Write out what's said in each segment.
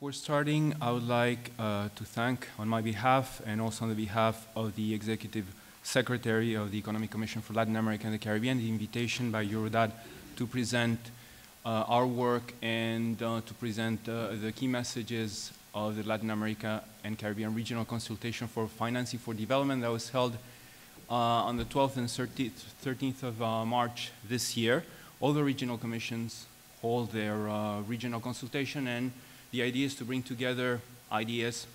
Before starting, I would like to thank on my behalf and also on the behalf of the Executive Secretary of the Economic Commission for Latin America and the Caribbean the invitation by Eurodad to present our work and to present the key messages of the Latin America and Caribbean Regional Consultation for Financing for Development that was held on the 12th and 13th of March this year. All the regional commissions hold their regional consultation, and the idea is to bring together ideas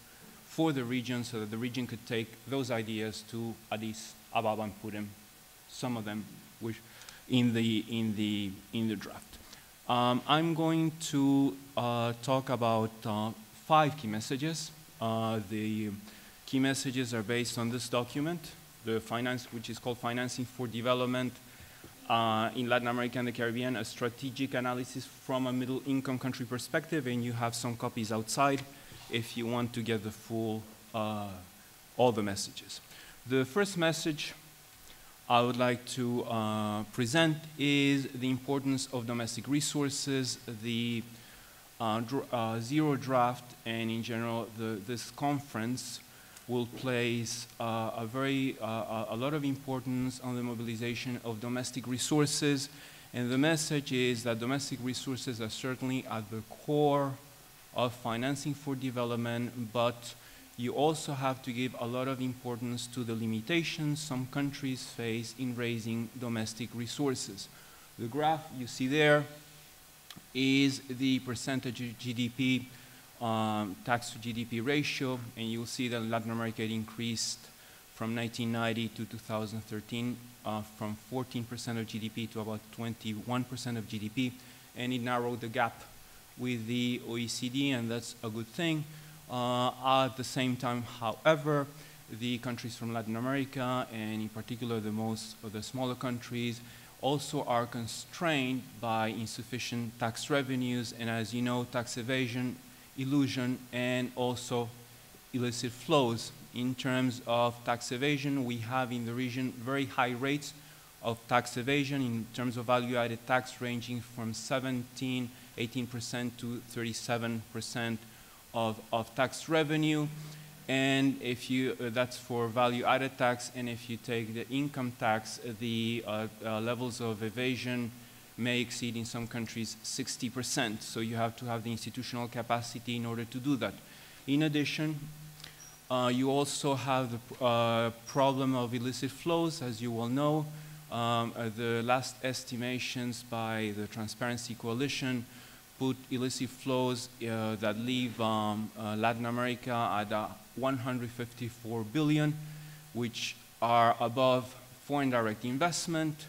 for the region so that the region could take those ideas to Addis Ababa and put them, some of them, which in the draft. I'm going to talk about 5 key messages. The key messages are based on this document, which is called Financing for Development in Latin America and the Caribbean, a strategic analysis from a middle-income country perspective, and you have some copies outside if you want to get the full, all the messages. The first message I would like to present is the importance of domestic resources, the zero draft, and in general, this conference will place a lot of importance on the mobilization of domestic resources. And the message is that domestic resources are certainly at the core of financing for development, but you also have to give a lot of importance to the limitations some countries face in raising domestic resources. The graph you see there is the percentage of GDP tax to GDP ratio, and you'll see that Latin America increased from 1990 to 2013 from 14% of GDP to about 21% of GDP, and it narrowed the gap with the OECD, and that's a good thing. At the same time, however, the countries from Latin America, and in particular most of the smaller countries, also are constrained by insufficient tax revenues, and as you know, tax evasion, illusion, and also illicit flows. In terms of tax evasion, we have in the region very high rates of tax evasion in terms of value-added tax ranging from 18% to 37% of tax revenue. And if you, that's for value-added tax, and if you take the income tax, the levels of evasion may exceed in some countries 60%. So you have to have the institutional capacity in order to do that. In addition, you also have the problem of illicit flows, as you all know. The last estimations by the Transparency Coalition put illicit flows that leave Latin America at 154 billion, which are above foreign direct investment,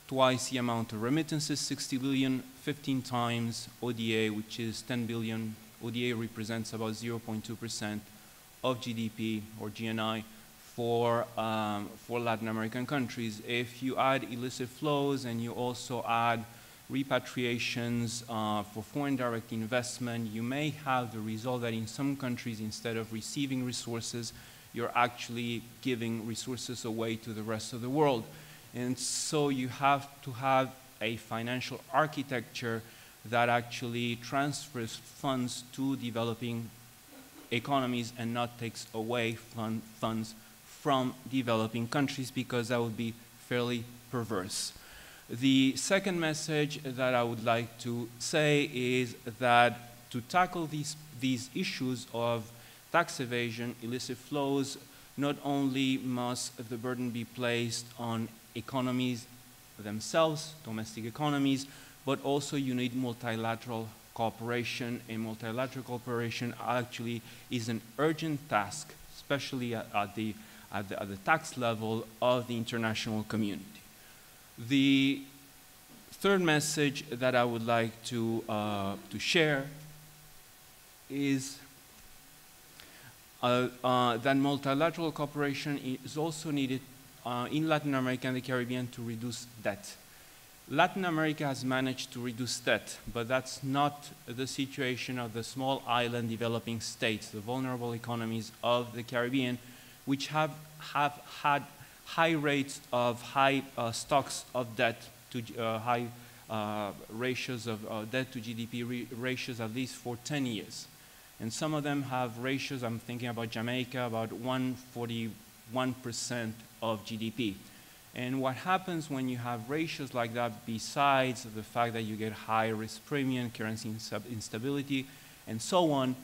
twice the amount of remittances, 60 billion, 15 times ODA, which is 10 billion. ODA represents about 0.2% of GDP or GNI for Latin American countries. If you add illicit flows and you also add repatriations for foreign direct investment, you may have the result that in some countries, instead of receiving resources, you're actually giving resources away to the rest of the world. And so you have to have a financial architecture that actually transfers funds to developing economies and not takes away funds from developing countries, because that would be fairly perverse. The second message that I would like to say is that to tackle these issues of tax evasion, illicit flows, not only must the burden be placed on economies themselves, domestic economies, but also you need multilateral cooperation, and multilateral cooperation actually is an urgent task, especially at the tax level of the international community. The third message that I would like to share is that multilateral cooperation is also needed in Latin America and the Caribbean to reduce debt. Latin America has managed to reduce debt, but that's not the situation of the small island developing states, the vulnerable economies of the Caribbean, which have had high rates of high stocks of debt to high ratios of debt to GDP ratios at least for 10 years. And some of them have ratios, I'm thinking about Jamaica, about 141% of GDP. And what happens when you have ratios like that, besides the fact that you get high risk premium, currency instability, and so on,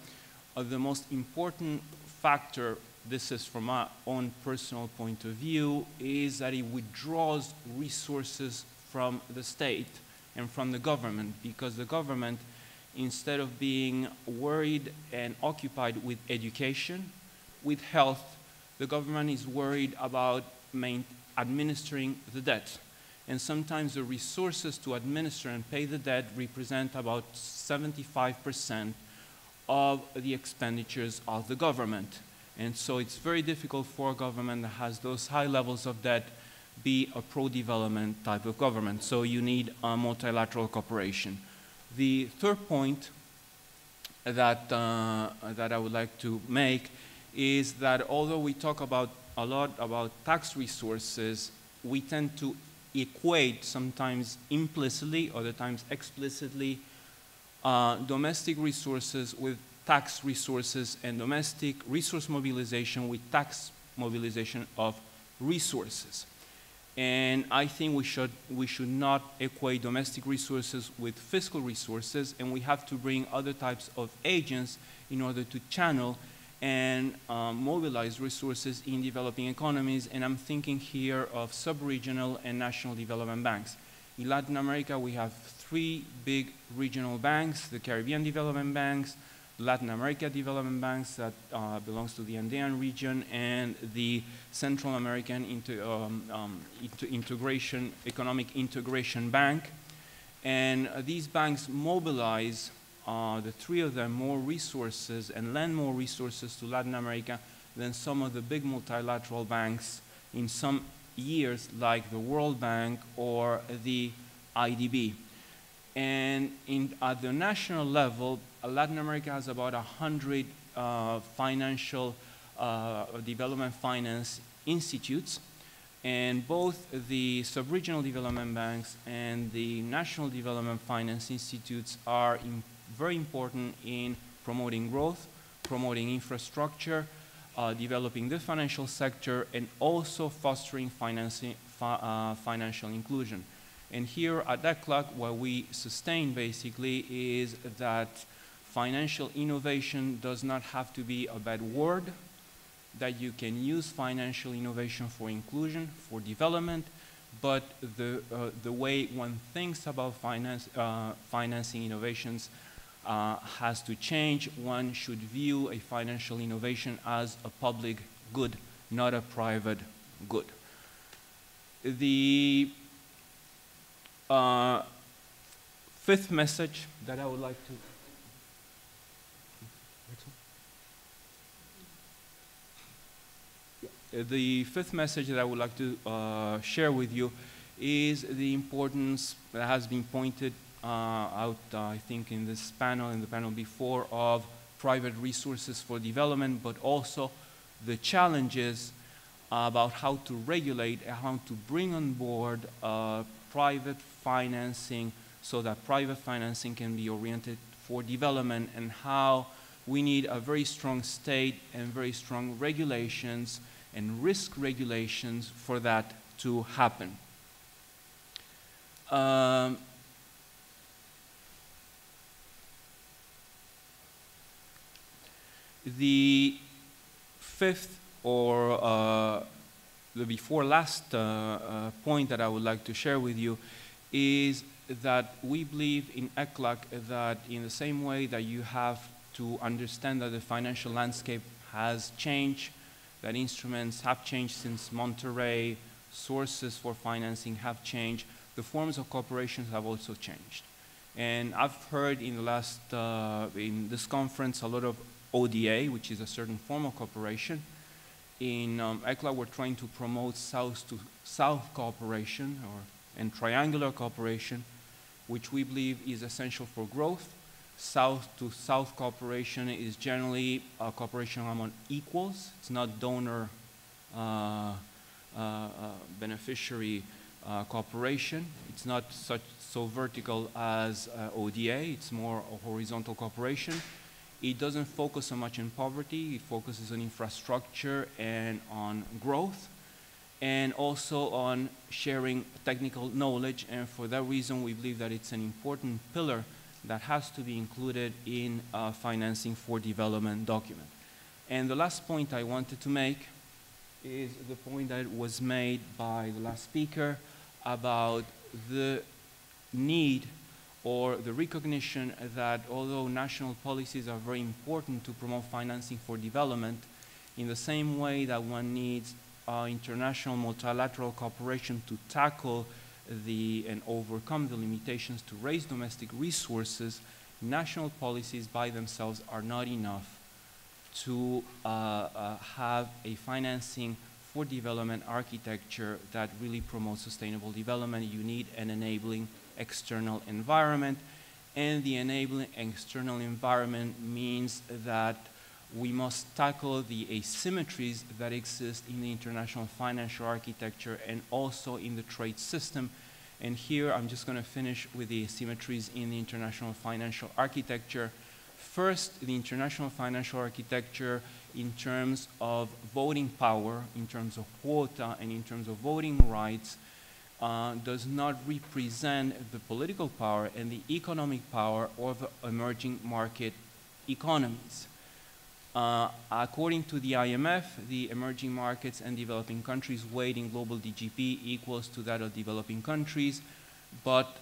the most important factor, this is from my own personal point of view, is that it withdraws resources from the state and from the government, because the government, instead of being worried and occupied with education, with health, the government is worried about administering the debt. And sometimes the resources to administer and pay the debt represent about 75% of the expenditures of the government. And so it's very difficult for a government that has those high levels of debt be a pro-development type of government. So you need a multilateral cooperation. The third point that I would like to make is that although we talk a lot about tax resources, we tend to equate, sometimes implicitly, other times explicitly, domestic resources with tax resources, and domestic resource mobilization with tax mobilization of resources. And I think we should not equate domestic resources with fiscal resources, and we have to bring other types of agents in order to channel and mobilize resources in developing economies. And I'm thinking here of sub-regional and national development banks. In Latin America, we have 3 big regional banks: the Caribbean Development Banks, Latin America Development Banks that belongs to the Andean region, and the Central American Economic Integration Bank. And these banks mobilize, the 3 of them, more resources and lend more resources to Latin America than some of the big multilateral banks in some years, like the World Bank or the IDB. And at the national level, Latin America has about 100 financial development finance institutes, and both the sub-regional development banks and the national development finance institutes are very important in promoting growth, promoting infrastructure, developing the financial sector, and also fostering financial inclusion. And here at ECLAC, what we sustain basically is that financial innovation does not have to be a bad word, that you can use financial innovation for inclusion, for development, but the way one thinks about financing innovations has to change. One should view a financial innovation as a public good, not a private good. The fifth message that I would like to share with you is the importance that has been pointed out, I think, in this panel, in the panel before, of private resources for development, but also the challenges about how to regulate and how to bring on board private financing so that private financing can be oriented for development, and how we need a very strong state and very strong regulations and risk regulations for that to happen. The fifth, or the before last point that I would like to share with you is that we believe in ECLAC that in the same way that you have to understand that the financial landscape has changed, that instruments have changed since Monterey, sources for financing have changed, the forms of corporations have also changed. And I've heard in the last, in this conference, a lot of ODA, which is a certain form of cooperation. In ECLAC, we're trying to promote South-to-South cooperation and triangular cooperation, which we believe is essential for growth. South-to-South cooperation is generally a cooperation among equals. It's not donor beneficiary cooperation. It's not so vertical as ODA. It's more a horizontal cooperation. it doesn't focus so much on poverty. It focuses on infrastructure and on growth, and also on sharing technical knowledge. And for that reason, we believe that it's an important pillar that has to be included in a financing for development document. And the last point I wanted to make is the point that was made by the last speaker about the need or the recognition that although national policies are very important to promote financing for development, in the same way that one needs international multilateral cooperation to tackle and overcome the limitations to raise domestic resources, national policies by themselves are not enough to have a financing for development architecture that really promotes sustainable development. You need an enabling external environment, and the enabling external environment means that we must tackle the asymmetries that exist in the international financial architecture and also in the trade system. And here I'm just going to finish with the asymmetries in the international financial architecture. First, the international financial architecture in terms of voting power, in terms of quota, and in terms of voting rights does not represent the political power and the economic power of emerging market economies. According to the IMF, the emerging markets and developing countries weight in global GDP equals to that of developing countries, but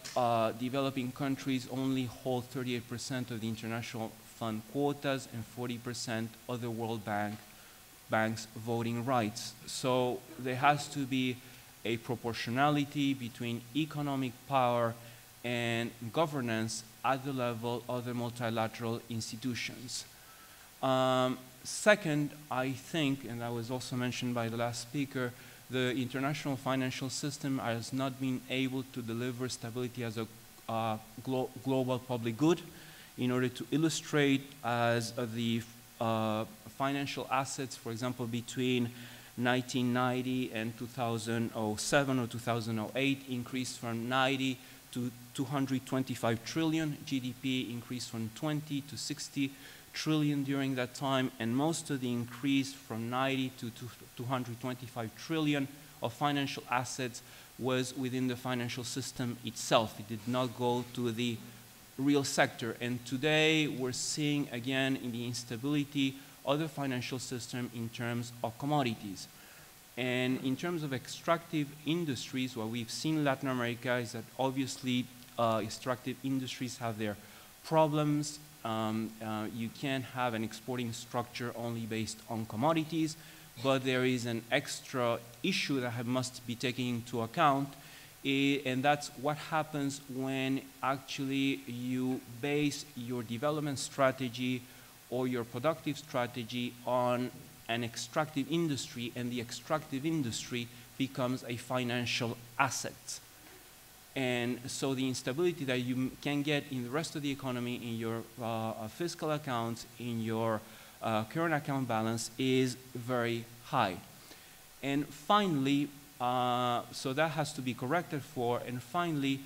developing countries only hold 38% of the international fund quotas and 40% of the World Bank's voting rights. So there has to be a proportionality between economic power and governance at the level of the multilateral institutions. Second, I think, and that was also mentioned by the last speaker, the international financial system has not been able to deliver stability as a global public good. In order to illustrate as the financial assets, for example, between 1990 and 2007 or 2008 increased from 90 to 225 trillion. GDP increased from 20 to 60 trillion during that time, and most of the increase from 90 to 225 trillion of financial assets was within the financial system itself. It did not go to the real sector. And today we're seeing again in the instability of the financial system in terms of commodities. And in terms of extractive industries, what we've seen in Latin America is that obviously extractive industries have their problems. You can't have an exporting structure only based on commodities, but there is an extra issue that must be taken into account, and that's what happens when actually you base your development strategy or your productive strategy on an extractive industry, and the extractive industry becomes a financial asset. And so the instability that you can get in the rest of the economy, in your fiscal accounts, in your current account balance is very high. And finally, so that has to be corrected for. And finally,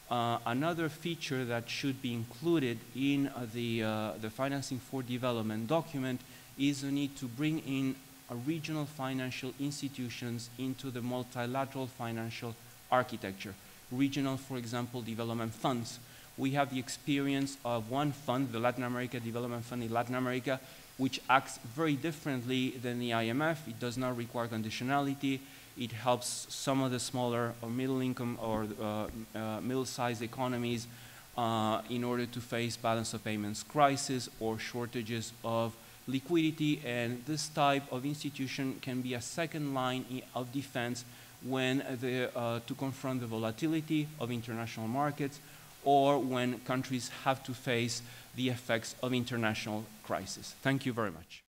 another feature that should be included in the financing for development document is the need to bring in regional financial institutions into the multilateral financial architecture. Regional, for example, development funds. We have the experience of one fund, the Latin America Development Fund in Latin America, which acts very differently than the IMF. It does not require conditionality. It helps some of the smaller or middle income or middle-sized economies in order to face balance of payments crisis or shortages of liquidity. And this type of institution can be a second line of defense when to confront the volatility of international markets, or when countries have to face the effects of international crisis. Thank you very much.